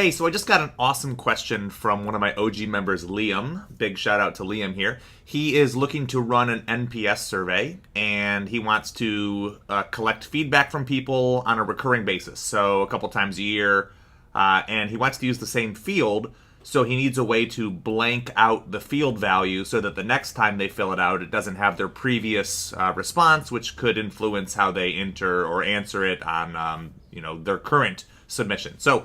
Hey, so I just got an awesome question from one of my OG members, Liam. Big shout out to Liam here. He is looking to run an NPS survey, and he wants to collect feedback from people on a recurring basis, so a couple times a year. And he wants to use the same field, so he needs a way to blank out the field value so that the next time they fill it out, it doesn't have their previous response, which could influence how they enter or answer it on their current submission. So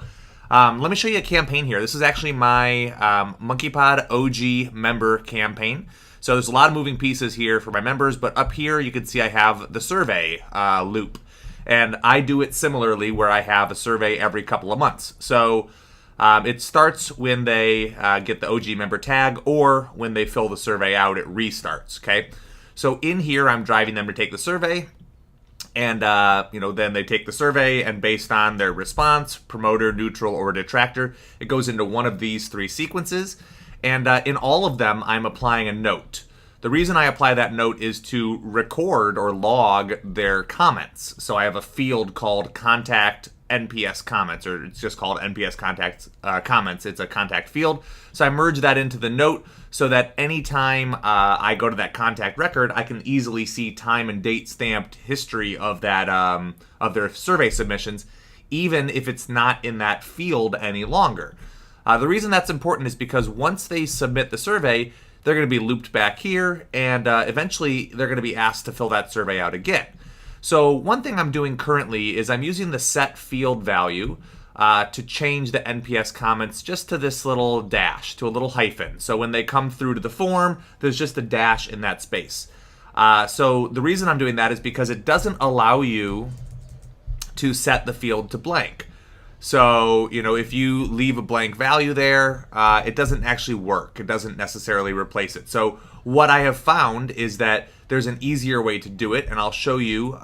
let me show you a campaign here. This is actually my MonkeyPod OG member campaign. So there's a lot of moving pieces here for my members, but up here you can see I have the survey loop. And I do it similarly where I have a survey every couple of months. So it starts when they get the OG member tag, or when they fill the survey out, it restarts, okay? So in here, I'm driving them to take the survey. And, then they take the survey, and based on their response, promoter, neutral, or detractor, it goes into one of these three sequences. And in all of them, I'm applying a note. The reason I apply that note is to record or log their comments. So I have a field called contact NPS comments, or it's just called NPS contact comments. It's a contact field. So I merge that into the note so that anytime I go to that contact record, I can easily see time and date stamped history of that of their survey submissions, even if it's not in that field any longer. The reason that's important is because once they submit the survey, they're going to be looped back here, and eventually they're going to be asked to fill that survey out again. So one thing I'm doing currently is I'm using the set field value to change the NPS comments just to this little dash, to a little hyphen. So when they come through to the form, there's just a dash in that space. So the reason I'm doing that is because it doesn't allow you to set the field to blank. So, if you leave a blank value there, it doesn't actually work. It doesn't necessarily replace it. So what I have found is that there's an easier way to do it, and I'll show you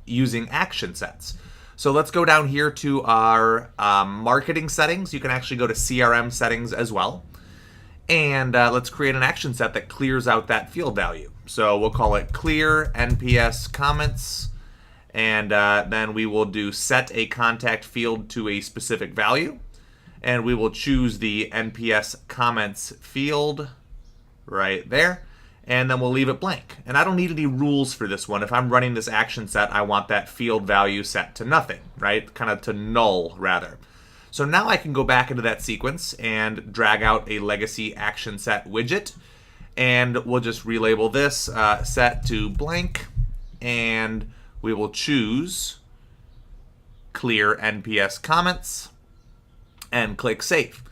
using action sets. So let's go down here to our marketing settings. You can actually go to CRM settings as well. And let's create an action set that clears out that field value. So we'll call it clear NPS comments. And then we will do set a contact field to a specific value. And we will choose the NPS comments field right there. And then we'll leave it blank. And I don't need any rules for this one. If I'm running this action set, I want that field value set to nothing, right? Kind of to null, rather. So now I can go back into that sequence and drag out a legacy action set widget. And we'll just relabel this set to blank. And we will choose clear NPS comments and click save.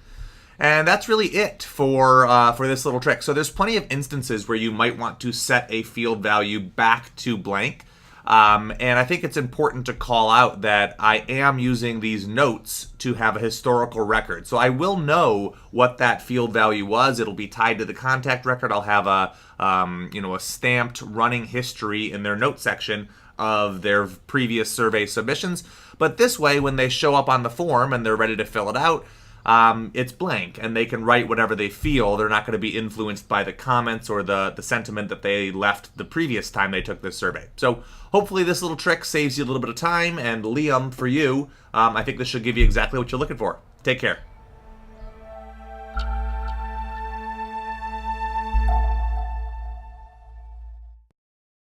And that's really it for this little trick. So there's plenty of instances where you might want to set a field value back to blank. And I think it's important to call out that I am using these notes to have a historical record. So I will know what that field value was. It'll be tied to the contact record. I'll have a stamped running history in their note section of their previous survey submissions. But this way, when they show up on the form and they're ready to fill it out, it's blank, and they can write whatever they feel. They're not going to be influenced by the comments or the sentiment that they left the previous time they took this survey. So hopefully this little trick saves you a little bit of time, and Liam, for you, I think this should give you exactly what you're looking for. Take care.